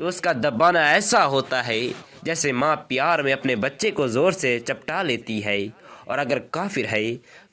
تو اس کا دبانا ایسا ہوتا ہے جیسے ماں پیار میں اپنے بچے کو زور سے چپٹا لیتی ہے، اور اگر کافر ہے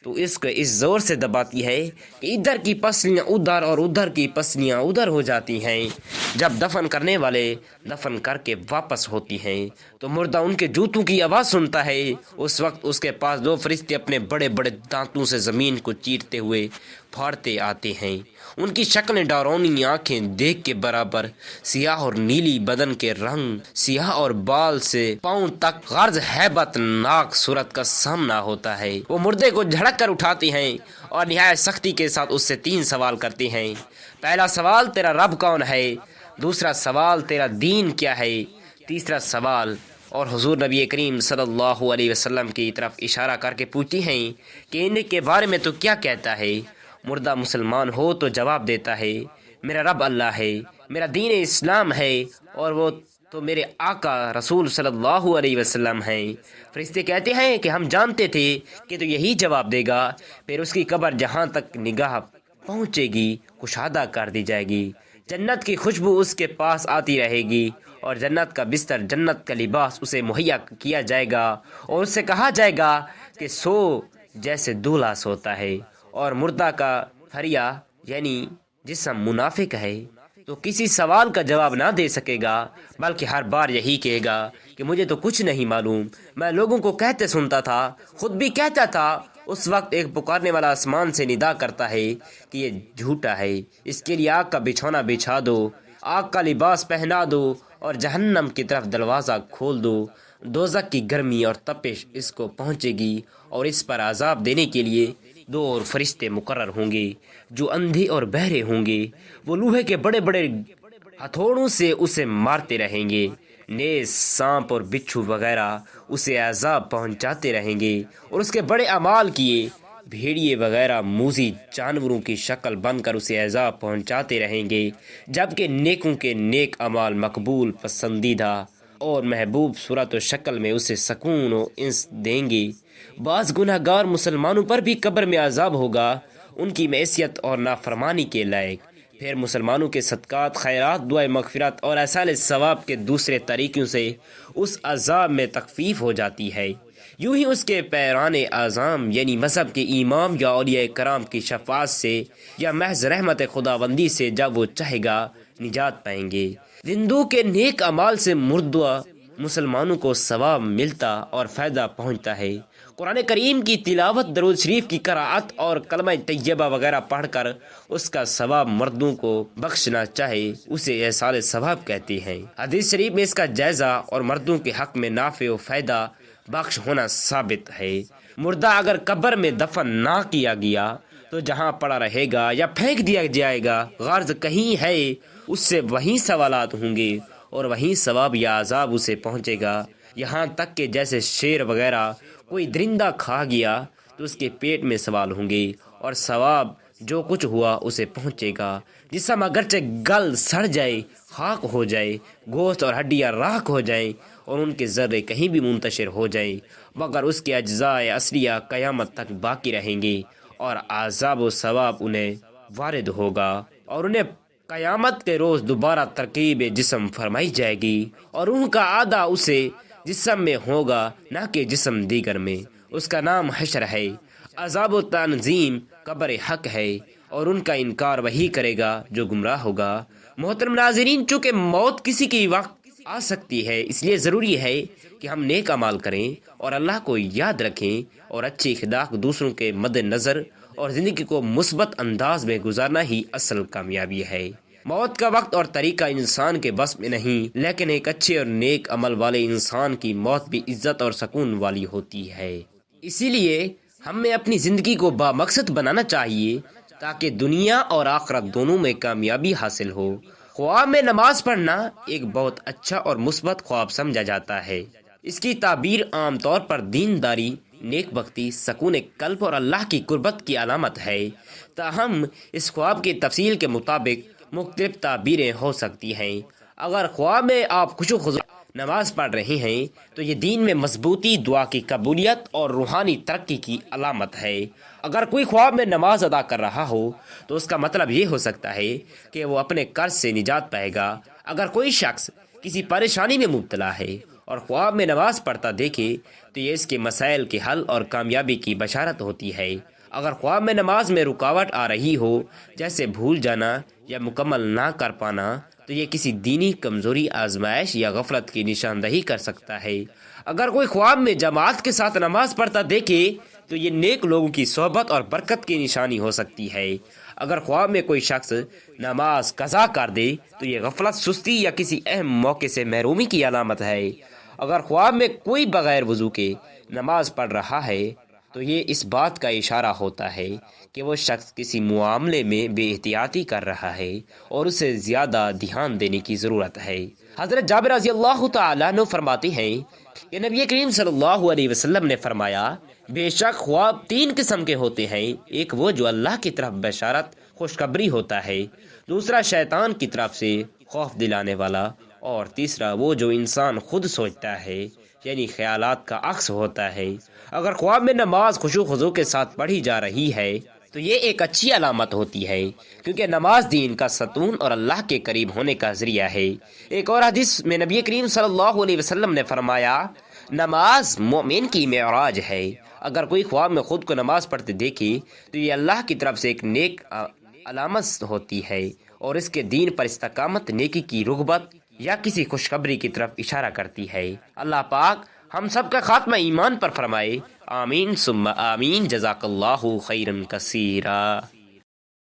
تو اس کو اس زور سے دباتی ہے کہ ادھر کی پسلیاں ادھر اور ادھر کی پسلیاں ادھر ہو جاتی ہیں۔ جب دفن کرنے والے دفن کر کے واپس ہوتی ہیں تو مردہ ان کے جوتوں کی آواز سنتا ہے۔ اس وقت اس کے پاس دو فرشتے اپنے بڑے بڑے دانتوں سے زمین کو چیرتے ہوئے پھاڑتے آتے ہیں۔ ان کی شکلیں ڈرونی آنکھیں دیکھ کے برابر، سیاہ اور نیلی بدن کے رنگ، سیاہ اور بال سے پاؤں تک غرض ہیبت ناک صورت کا سامنا ہوتا ہے۔ وہ مردے کو جھڑک کر اٹھاتی ہیں اور نہایت سختی کے ساتھ اس سے 3 سوال کرتے ہیں۔ پہلا سوال، تیرا رب کون ہے؟ دوسرا سوال، تیرا دین کیا ہے؟ تیسرا سوال، اور حضور نبی کریم صلی اللہ علیہ وسلم کی طرف اشارہ کر کے پوچھتی ہیں کہ ان کے بارے میں تو کیا کہتا ہے؟ مردہ مسلمان ہو تو جواب دیتا ہے، میرا رب اللہ ہے، میرا دین اسلام ہے، اور وہ تو میرے آقا رسول صلی اللہ علیہ وسلم ہیں۔ فرشتے کہتے ہیں کہ ہم جانتے تھے کہ تو یہی جواب دے گا۔ پھر اس کی قبر جہاں تک نگاہ پہنچے گی کشادہ کر دی جائے گی، جنت کی خوشبو اس کے پاس آتی رہے گی، اور جنت کا بستر، جنت کا لباس اسے مہیا کیا جائے گا، اور اس سے کہا جائے گا کہ سو جیسے دولہا سوتا ہے۔ اور مردہ کا فریا یعنی جسم منافق ہے تو کسی سوال کا جواب نہ دے سکے گا، بلکہ ہر بار یہی کہے گا کہ مجھے تو کچھ نہیں معلوم، میں لوگوں کو کہتے سنتا تھا، خود بھی کہتا تھا۔ اس وقت ایک پکارنے والا آسمان سے ندا کرتا ہے کہ یہ جھوٹا ہے، اس کے لیے آگ کا بچھونا بچھا دو، آگ کا لباس پہنا دو، اور جہنم کی طرف دروازہ کھول دو۔ دوزخ کی گرمی اور تپش اس کو پہنچے گی، اور اس پر عذاب دینے کے لیے 2 اور فرشتے مقرر ہوں گے جو اندھے اور بہرے ہوں گے۔ وہ لوہے کے بڑے بڑے ہتھوڑوں سے اسے مارتے رہیں گے، نیز، سانپ اور بچھو وغیرہ اسے عذاب پہنچاتے رہیں گے، اور اس کے بڑے اعمال کیے بھیڑیے وغیرہ موذی جانوروں کی شکل بن کر اسے عذاب پہنچاتے رہیں گے، جبکہ نیکوں کے نیک اعمال مقبول، پسندیدہ اور محبوب صورت و شکل میں اسے سکون و انس دیں گے۔ بعض گناہ گار مسلمانوں پر بھی قبر میں عذاب ہوگا، ان کی معصیت اور نافرمانی کے لائق۔ پھر مسلمانوں کے صدقات، خیرات، دعائے مغفرت اور ایصال ثواب کے دوسرے طریقوں سے اس عذاب میں تخفیف ہو جاتی ہے۔ یوں ہی اس کے پیران اعظام یعنی مذہب کے امام یا اولیاء کرام کی شفاعت سے یا محض رحمت خداوندی سے جب وہ چاہے گا نجات پائیں گے۔ زندوں کے نیک اعمال سے مردہ مسلمانوں کو ثواب ملتا اور فائدہ پہنچتا ہے۔ قرآن کریم کی تلاوت، درود شریف کی قرأت اور کلمہ طیبہ وغیرہ پڑھ کر اس کا ثواب مردوں کو بخشنا چاہے اسے ایصال ثواب کہتے ہیں۔ حدیث شریف میں اس کا جائزہ اور مردوں کے حق میں نافع و فائدہ بخش ہونا ثابت ہے۔ مردہ اگر قبر میں دفن نہ کیا گیا تو جہاں پڑا رہے گا یا پھینک دیا جائے گا، غرض کہیں ہے، اس سے وہیں سوالات ہوں گے اور وہیں ثواب یا عذاب اسے پہنچے گا، یہاں تک کہ جیسے شیر وغیرہ کوئی درندہ کھا گیا تو اس کے پیٹ میں سوال ہوں گے، اور ثواب جو کچھ ہوا اسے پہنچے گا۔ جسم اگرچہ گل سڑ جائے، خاک ہو جائے، گوشت اور ہڈیاں راکھ ہو جائیں اور ان کے ذرے کہیں بھی منتشر ہو جائیں، مگر اس کے اجزاء اصلیہ قیامت تک باقی رہیں گے، اور عذاب و ثواب انہیں وارد ہوگا، اور انہیں قیامت کے روز دوبارہ ترکیب جسم فرمائی جائے گی، اور ان کا آدھا اسے جسم میں ہوگا نہ کہ جسم دیگر میں۔ اس کا نام حشر ہے۔ عذاب و تنظیم قبر حق ہے، اور ان کا انکار وہی کرے گا جو گمراہ ہوگا۔ محترم ناظرین، چونکہ موت کسی کی وقت آ سکتی ہے، اس لیے ضروری ہے کہ ہم نیک اعمال کریں اور اللہ کو یاد رکھیں، اور اچھی اخلاق دوسروں کے مد نظر اور زندگی کو مثبت انداز میں گزارنا ہی اصل کامیابی ہے۔ موت کا وقت اور طریقہ انسان کے بس میں نہیں، لیکن ایک اچھے اور نیک عمل والے انسان کی موت بھی عزت اور سکون والی ہوتی ہے۔ اسی لیے ہمیں اپنی زندگی کو بامقصد بنانا چاہیے تاکہ دنیا اور آخرت دونوں میں کامیابی حاصل ہو۔ خواب میں نماز پڑھنا ایک بہت اچھا اور مثبت خواب سمجھا جاتا ہے۔ اس کی تعبیر عام طور پر دینداری، نیک بختی، سکون قلب اور اللہ کی قربت کی علامت ہے، تاہم اس خواب کی تفصیل کے مطابق مختلف تعبیریں ہو سکتی ہیں۔ اگر خواب میں آپ خشوع و خضوع نماز پڑھ رہے ہیں تو یہ دین میں مضبوطی، دعا کی قبولیت اور روحانی ترقی کی علامت ہے۔ اگر کوئی خواب میں نماز ادا کر رہا ہو تو اس کا مطلب یہ ہو سکتا ہے کہ وہ اپنے قرض سے نجات پائے گا۔ اگر کوئی شخص کسی پریشانی میں مبتلا ہے اور خواب میں نماز پڑھتا دیکھے تو یہ اس کے مسائل کے حل اور کامیابی کی بشارت ہوتی ہے۔ اگر خواب میں نماز میں رکاوٹ آ رہی ہو، جیسے بھول جانا یا مکمل نہ کر پانا، تو یہ کسی دینی کمزوری، آزمائش یا غفلت کی نشاندہی کر سکتا ہے۔ اگر کوئی خواب میں جماعت کے ساتھ نماز پڑھتا دیکھے تو یہ نیک لوگوں کی صحبت اور برکت کی نشانی ہو سکتی ہے۔ اگر خواب میں کوئی شخص نماز قضا کر دے تو یہ غفلت، سستی یا کسی اہم موقع سے محرومی کی علامت ہے۔ اگر خواب میں کوئی بغیر وضو کے نماز پڑھ رہا ہے تو یہ اس بات کا اشارہ ہوتا ہے کہ وہ شخص کسی معاملے میں بے احتیاطی کر رہا ہے اور اسے زیادہ دھیان دینے کی ضرورت ہے۔ حضرت جابر رضی اللہ تعالیٰ عنہ فرماتے ہیں کہ نبی کریم صلی اللہ علیہ وسلم نے فرمایا، بے شک خواب 3 قسم کے ہوتے ہیں، ایک وہ جو اللہ کی طرف بشارت، خوشخبری ہوتا ہے، دوسرا شیطان کی طرف سے خوف دلانے والا، اور تیسرا وہ جو انسان خود سوچتا ہے، یعنی خیالات کا عکس ہوتا ہے۔ اگر خواب میں نماز خشوع و خضوع کے ساتھ پڑھی جا رہی ہے تو یہ ایک اچھی علامت ہوتی ہے، کیونکہ نماز دین کا ستون اور اللہ کے قریب ہونے کا ذریعہ ہے۔ ایک اور حدیث میں نبی کریم صلی اللہ علیہ وسلم نے فرمایا، نماز مومن کی معراج ہے۔ اگر کوئی خواب میں خود کو نماز پڑھتے دیکھے تو یہ اللہ کی طرف سے ایک نیک علامت ہوتی ہے اور اس کے دین پر استقامت، نیکی کی رغبت یا کسی خوشخبری کی طرف اشارہ کرتی ہے۔ اللہ پاک ہم سب کا خاتمہ ایمان پر فرمائے، آمین ثم آمین۔ جزاک اللہ خیرا کثیرا۔